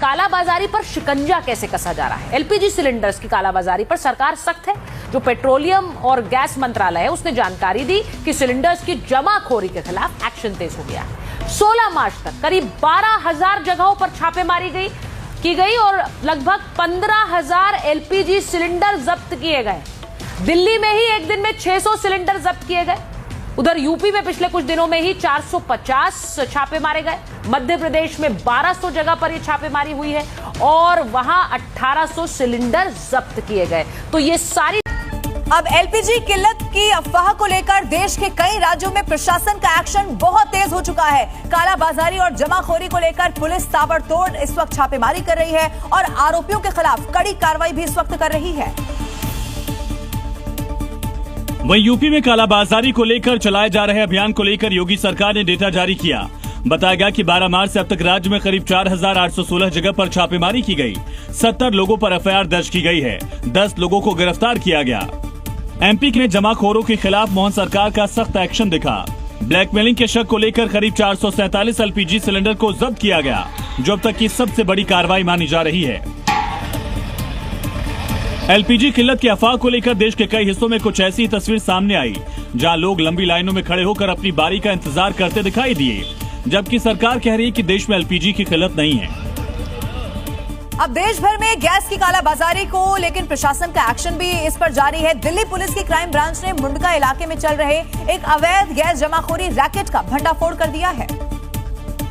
कालाबाजारी पर शिकंजा कैसे कसा जा रहा है। एलपीजी सिलेंडर्स की कालाबाजारी पर सरकार सख्त है। जो पेट्रोलियम और गैस मंत्रालय है उसने जानकारी दी कि सिलेंडर्स की जमाखोरी के खिलाफ एक्शन तेज हो गया है। 16 मार्च तक करीब 12,000 जगहों पर छापेमारी की गई और लगभग 15,000 एलपीजी सिलेंडर जब्त किए गए। दिल्ली में ही एक दिन में 600 सिलेंडर जब्त किए गए। उधर यूपी में पिछले कुछ दिनों में ही 450 छापे मारे गए। मध्य प्रदेश में 1200 जगह पर यह छापेमारी हुई है और वहां 1800 सिलेंडर जब्त किए गए। तो ये सारी अब एलपीजी किल्लत की अफवाह को लेकर देश के कई राज्यों में प्रशासन का एक्शन बहुत तेज हो चुका है। कालाबाजारी और जमाखोरी को लेकर पुलिस ताबड़तोड़ इस वक्त छापेमारी कर रही है और आरोपियों के खिलाफ कड़ी कार्रवाई भी इस वक्त कर रही है। वहीं यूपी में कालाबाजारी को लेकर चलाए जा रहे अभियान को लेकर योगी सरकार ने डेटा जारी किया। बताया गया कि 12 मार्च से अब तक राज्य में करीब 4,816 जगह पर छापेमारी की गई। 70 लोगों पर एफआईआर दर्ज की गई है। 10 लोगों को गिरफ्तार किया गया। एमपी ने जमाखोरों के खिलाफ मोहन सरकार का सख्त एक्शन दिखा। ब्लैकमेलिंग के शक को लेकर करीब 447 एलपीजी सिलेंडर को जब्त किया गया, जो अब तक की सबसे बड़ी कार्रवाई मानी जा रही है। एलपीजी किल्लत की अफवाह को लेकर देश के कई हिस्सों में कुछ ऐसी तस्वीर सामने आई, जहां लोग लंबी लाइनों में खड़े होकर अपनी बारी का इंतजार करते दिखाई दिए, जबकि सरकार कह रही है कि देश में एलपीजी की किल्लत नहीं है। अब देश भर में गैस की कालाबाजारी को लेकिन प्रशासन का एक्शन भी इस पर जारी है। दिल्ली पुलिस की क्राइम ब्रांच ने मुंडका इलाके में चल रहे एक अवैध गैस जमाखोरी रैकेट का भंडाफोड़ कर दिया है।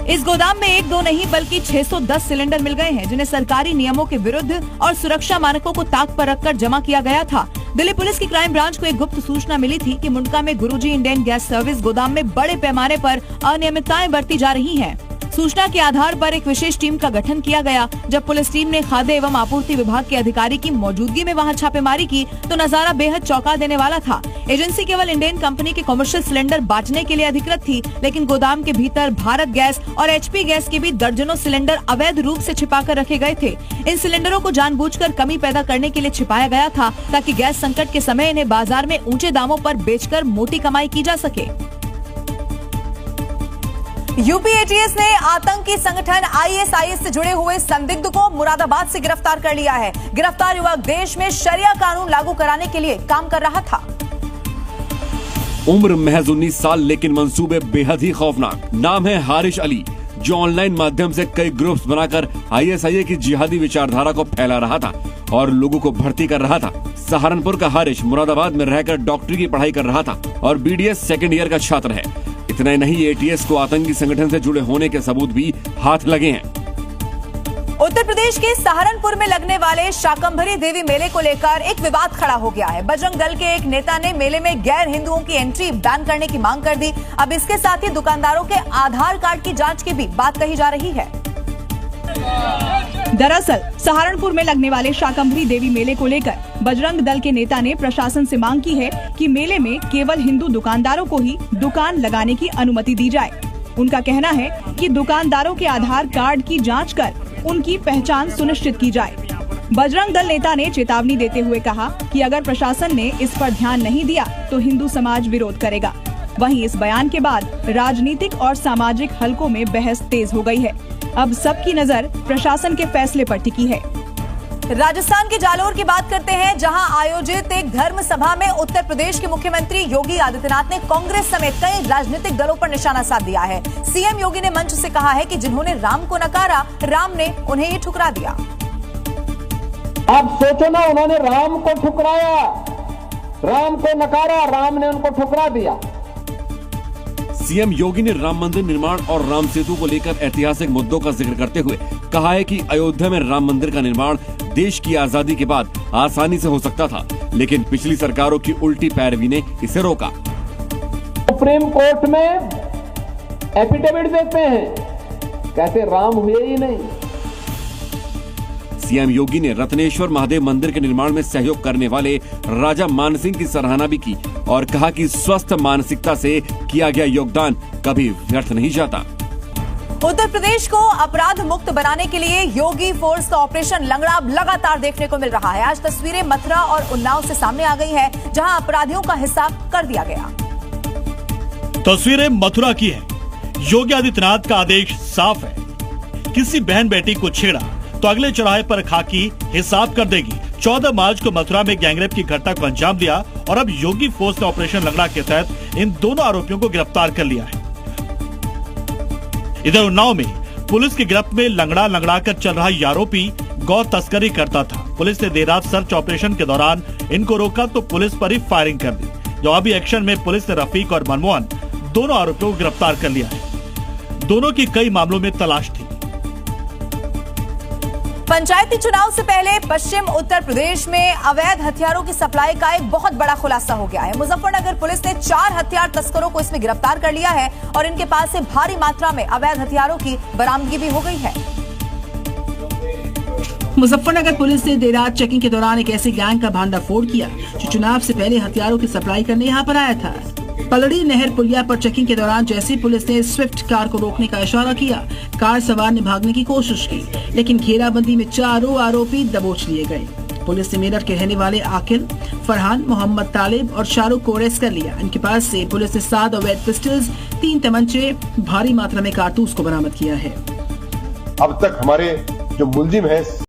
इस गोदाम में 1-2 नहीं बल्कि 610 सिलेंडर मिल गए हैं, जिन्हें सरकारी नियमों के विरुद्ध और सुरक्षा मानकों को ताक पर रखकर जमा किया गया था। दिल्ली पुलिस की क्राइम ब्रांच को एक गुप्त सूचना मिली थी कि मुंडका में गुरुजी इंडियन गैस सर्विस गोदाम में बड़े पैमाने पर अनियमितताएं बरती जा रही हैं। सूचना के आधार पर एक विशेष टीम का गठन किया गया। जब पुलिस टीम ने खाद्य एवं आपूर्ति विभाग के अधिकारी की मौजूदगी में वहां छापेमारी की तो नजारा बेहद चौंका देने वाला था। एजेंसी केवल इंडियन कंपनी के कमर्शियल सिलेंडर बांटने के लिए अधिकृत थी, लेकिन गोदाम के भीतर भारत गैस और एचपी गैस के भी दर्जनों सिलेंडर अवैध रूप से छिपाकर रखे गए थे। इन सिलेंडरों को जानबूझकर कमी पैदा करने के लिए छिपाया गया था, ताकि गैस संकट के समय इन्हें बाजार में ऊंचे दामों पर बेचकर मोटी कमाई की जा सके। यूपी एटीएस ने आतंकी संगठन आईएसआईएस से जुड़े हुए संदिग्ध को मुरादाबाद से गिरफ्तार कर लिया है। गिरफ्तार युवक देश में शरिया कानून लागू कराने के लिए काम कर रहा था। उम्र महज 19 साल, लेकिन मंसूबे बेहद ही खौफनाक। नाम है हारिश अली, जो ऑनलाइन माध्यम से कई ग्रुप्स बनाकर आईएसआईएस की जिहादी विचारधारा को फैला रहा था और लोगों को भर्ती कर रहा था। सहारनपुर का हारिश मुरादाबाद में रहकर डॉक्टरी की पढ़ाई कर रहा था और बीडीएस सेकेंड ईयर का छात्र है। इतना ही नहीं, एटीएस को आतंकी संगठन से जुड़े होने के सबूत भी हाथ लगे हैं। उत्तर प्रदेश के सहारनपुर में लगने वाले शाकंभरी देवी मेले को लेकर एक विवाद खड़ा हो गया है। बजरंग दल के एक नेता ने मेले में गैर हिंदुओं की एंट्री बैन करने की मांग कर दी। अब इसके साथ ही दुकानदारों के आधार कार्ड की जांच की भी बात कही जा रही है। दरअसल सहारनपुर में लगने वाले शाकंभरी देवी मेले को लेकर बजरंग दल के नेता ने प्रशासन से मांग की है कि मेले में केवल हिंदू दुकानदारों को ही दुकान लगाने की अनुमति दी जाए। उनका कहना है कि दुकानदारों के आधार कार्ड की जांच कर उनकी पहचान सुनिश्चित की जाए। बजरंग दल नेता ने चेतावनी देते हुए कहा कि अगर प्रशासन ने इस पर ध्यान नहीं दिया तो हिंदू समाज विरोध करेगा। वहीं इस बयान के बाद राजनीतिक और सामाजिक हलकों में बहस तेज हो गई है। अब सबकी नजर प्रशासन के फैसले पर टिकी है। राजस्थान के जालोर की बात करते हैं, जहां आयोजित एक धर्म सभा में उत्तर प्रदेश के मुख्यमंत्री योगी आदित्यनाथ ने कांग्रेस समेत कई राजनीतिक दलों पर निशाना साध दिया है। सीएम योगी ने मंच से कहा है कि जिन्होंने राम को नकारा, राम ने उन्हें ये ठुकरा दिया। आप सोचो ना, उन्होंने राम को ठुकराया, राम को नकारा, राम ने उनको ठुकरा दिया। सीएम योगी ने राम मंदिर निर्माण और राम सेतु को लेकर ऐतिहासिक मुद्दों का जिक्र करते हुए कहा है कि अयोध्या में राम मंदिर का निर्माण देश की आजादी के बाद आसानी से हो सकता था, लेकिन पिछली सरकारों की उल्टी पैरवी ने इसे रोका। सुप्रीम कोर्ट में एफिडेविट देते हैं, कहते राम हुए ही नहीं। सीएम योगी ने रत्नेश्वर महादेव मंदिर के निर्माण में सहयोग करने वाले राजा मान सिंह की सराहना भी की और कहा कि स्वस्थ मानसिकता से किया गया योगदान कभी व्यर्थ नहीं जाता। उत्तर प्रदेश को अपराध मुक्त बनाने के लिए योगी फोर्स का ऑपरेशन लंगड़ा लगातार देखने को मिल रहा है। आज तस्वीरें मथुरा और उन्नाव से सामने आ गई है, जहां अपराधियों का हिसाब कर दिया गया। तस्वीरें मथुरा की है। योगी आदित्यनाथ का आदेश साफ है, किसी बहन बेटी को छेड़ा तो अगले चौराहे पर खाकी हिसाब कर देगी। 14 मार्च को मथुरा में गैंगरेप की घटना को अंजाम दिया और अब योगी फोर्स ने ऑपरेशन लंगड़ा के तहत इन दोनों आरोपियों को गिरफ्तार कर लिया है। इधर उन्नाव में पुलिस की गिरफ्त में लंगड़ा कर चल रहा ये आरोपी गौ तस्करी करता था। पुलिस ने देर रात सर्च ऑपरेशन के दौरान इनको रोका तो पुलिस पर ही फायरिंग कर दी। जवाबी एक्शन में पुलिस ने रफीक और मनमोहन दोनों आरोपियों को गिरफ्तार कर लिया है। दोनों की कई मामलों में तलाश थी। पंचायती चुनाव से पहले पश्चिम उत्तर प्रदेश में अवैध हथियारों की सप्लाई का एक बहुत बड़ा खुलासा हो गया है। मुजफ्फरनगर पुलिस ने 4 हथियार तस्करों को इसमें गिरफ्तार कर लिया है और इनके पास से भारी मात्रा में अवैध हथियारों की बरामदगी भी हो गई है। मुजफ्फरनगर पुलिस ने देर रात चेकिंग के दौरान एक ऐसे गैंग का भांडाफोड़ किया जो चुनाव से पहले हथियारों की सप्लाई करने यहाँ पर आया था। पलड़ी नहर पुलिया पर चेकिंग के दौरान जैसे पुलिस ने स्विफ्ट कार को रोकने का इशारा किया, कार सवार ने भागने की कोशिश की, लेकिन घेराबंदी में चारों आरोपी दबोच लिए गए। पुलिस ने मेरठ के रहने वाले आकिल, फरहान, मोहम्मद तालिब और शाहरुख को अरेस्ट कर लिया। इनके पास से पुलिस ने 7 अवैध पिस्टल्स, 3 तमंचे, भारी मात्रा में कारतूस को बरामद किया है। अब तक हमारे जो मुलजिम है